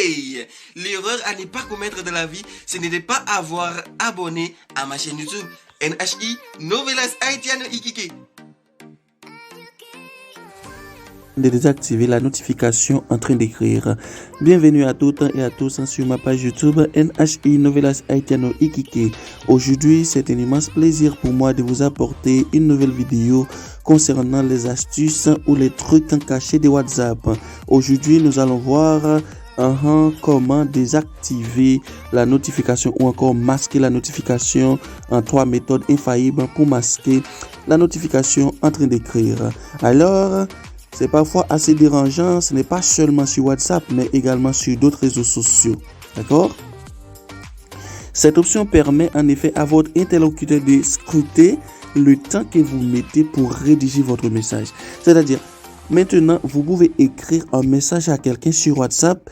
Hey! L'erreur à ne pas commettre de la vie, ce n'est de pas avoir abonné à ma chaîne YouTube NHI Novelas Haitiano Ikike. De désactiver la notification en train d'écrire. Bienvenue à toutes et à tous sur ma page YouTube NHI Novelas Haitiano Ikike. Aujourd'hui, c'est un immense plaisir pour moi de vous apporter une nouvelle vidéo concernant les astuces ou les trucs cachés de WhatsApp. Aujourd'hui, nous allons voir comment désactiver la notification ou encore masquer la notification en 3 méthodes infaillibles pour masquer la notification en train d'écrire. Alors, c'est parfois assez dérangeant, ce n'est pas seulement sur WhatsApp, mais également sur d'autres réseaux sociaux. D'accord? Cette option permet en effet à votre interlocuteur de scruter le temps que vous mettez pour rédiger votre message. C'est-à-dire, maintenant, vous pouvez écrire un message à quelqu'un sur WhatsApp,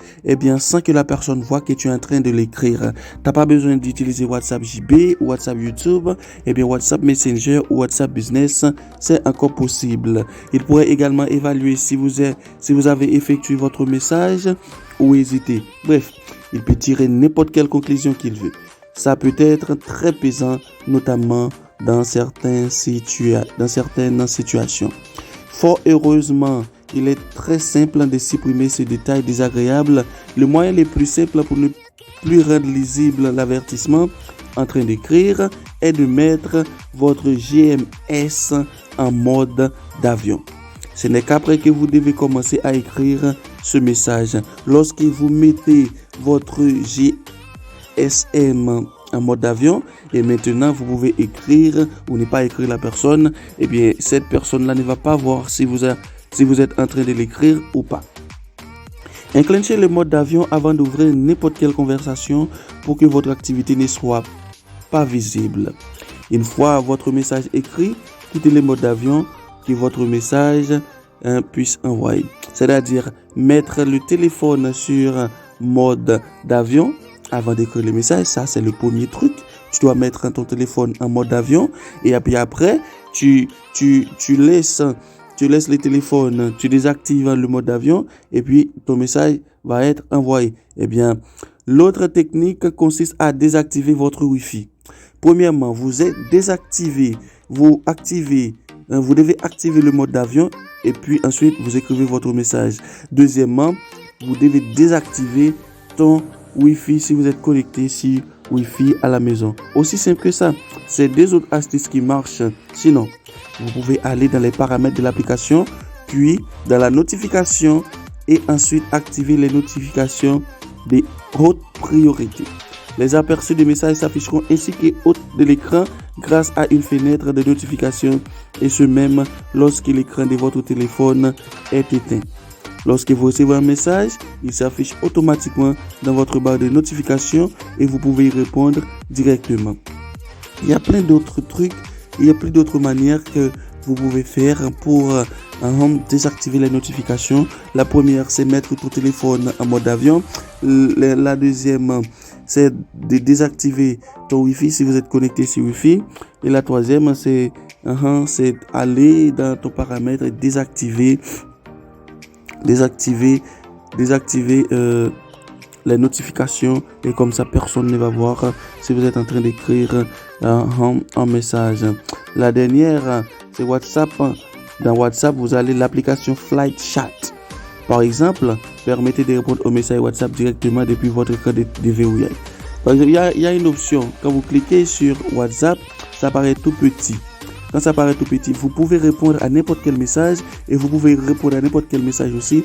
sans que la personne voit que tu es en train de l'écrire. Tu n'as pas besoin d'utiliser WhatsApp JB ou WhatsApp YouTube, WhatsApp Messenger ou WhatsApp Business, c'est encore possible. Il pourrait également évaluer si vous avez effectué votre message ou hésité. Bref, il peut tirer n'importe quelle conclusion qu'il veut. Ça peut être très pesant, notamment dans certaines situations. Fort heureusement, il est très simple de supprimer ces détails désagréables. Le moyen le plus simple pour ne plus rendre lisible l'avertissement en train d'écrire est de mettre votre GMS en mode d'avion. Ce n'est qu'après que vous devez commencer à écrire ce message. Lorsque vous mettez votre GSM en mode d'avion et maintenant vous pouvez écrire ou ne pas écrire la personne, cette personne-là ne va pas voir si vous êtes en train de l'écrire ou pas. Enclenchez le mode d'avion avant d'ouvrir n'importe quelle conversation pour que votre activité ne soit pas visible. Une fois votre message écrit, quittez le mode d'avion que votre message puisse envoyer. C'est-à-dire mettre le téléphone sur mode d'avion avant d'écrire le message. Ça, c'est le premier truc. Tu dois mettre ton téléphone en mode avion et puis après, tu laisses le téléphone, tu désactives le mode avion et puis ton message va être envoyé. L'autre technique consiste à désactiver votre Wi-Fi. Premièrement, vous devez activer le mode d'avion et puis ensuite vous écrivez votre message. Deuxièmement, vous devez désactiver ton Wi-Fi si vous êtes connecté sur Wi-Fi à la maison. Aussi simple que ça. C'est deux autres astuces qui marchent. Sinon, vous pouvez aller dans les paramètres de l'application, puis dans la notification et ensuite activer les notifications des hautes priorités. Les aperçus des messages s'afficheront ainsi que haut de l'écran grâce à une fenêtre de notification et ce même lorsque l'écran de votre téléphone est éteint. Lorsque vous recevez un message, il s'affiche automatiquement dans votre barre de notification et vous pouvez y répondre directement. Il y a plein d'autres trucs, il y a plein d'autres manières que vous pouvez faire pour désactiver les notifications. La première, c'est mettre ton téléphone en mode avion. La deuxième, c'est de désactiver ton Wi-Fi si vous êtes connecté sur Wi-Fi. Et la troisième, c'est aller dans ton paramètre et désactiver les notifications et comme ça personne ne va voir si vous êtes en train d'écrire un message. La dernière, c'est WhatsApp. Dans WhatsApp, vous avez l'application Flight Chat. Par exemple, permettez de répondre aux messages WhatsApp directement depuis votre écran de verrouillage. Par exemple, il y a une option. Quand vous cliquez sur WhatsApp, ça paraît tout petit. Quand ça paraît tout petit, vous pouvez répondre à n'importe quel message et vous pouvez répondre à n'importe quel message aussi.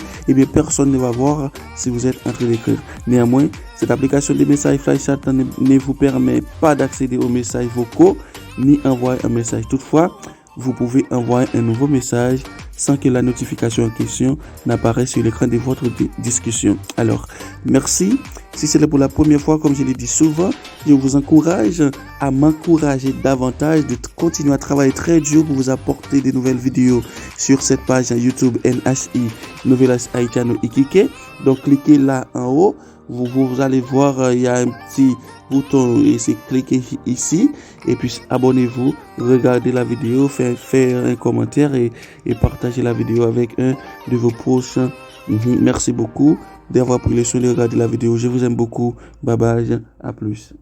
Personne ne va voir si vous êtes en train d'écrire. Néanmoins, cette application de messages FlyChat ne vous permet pas d'accéder aux messages vocaux ni envoyer un message. Toutefois, vous pouvez envoyer un nouveau message sans que la notification en question n'apparaisse sur l'écran de votre discussion. Alors, merci. Si c'est pour la première fois, comme je l'ai dit souvent, je vous encourage à m'encourager davantage, de continuer à travailler très dur pour vous apporter de nouvelles vidéos sur cette page YouTube NHI Novelas Haitiano Ikike. Donc, cliquez là en haut. Vous allez voir, il y a un petit bouton et c'est cliquez ici et puis abonnez-vous, regardez la vidéo, faire un commentaire et partagez la vidéo avec un de vos proches. Merci beaucoup. d'avoir pris le soin de regarder la vidéo. Je vous aime beaucoup. Bye bye. À plus.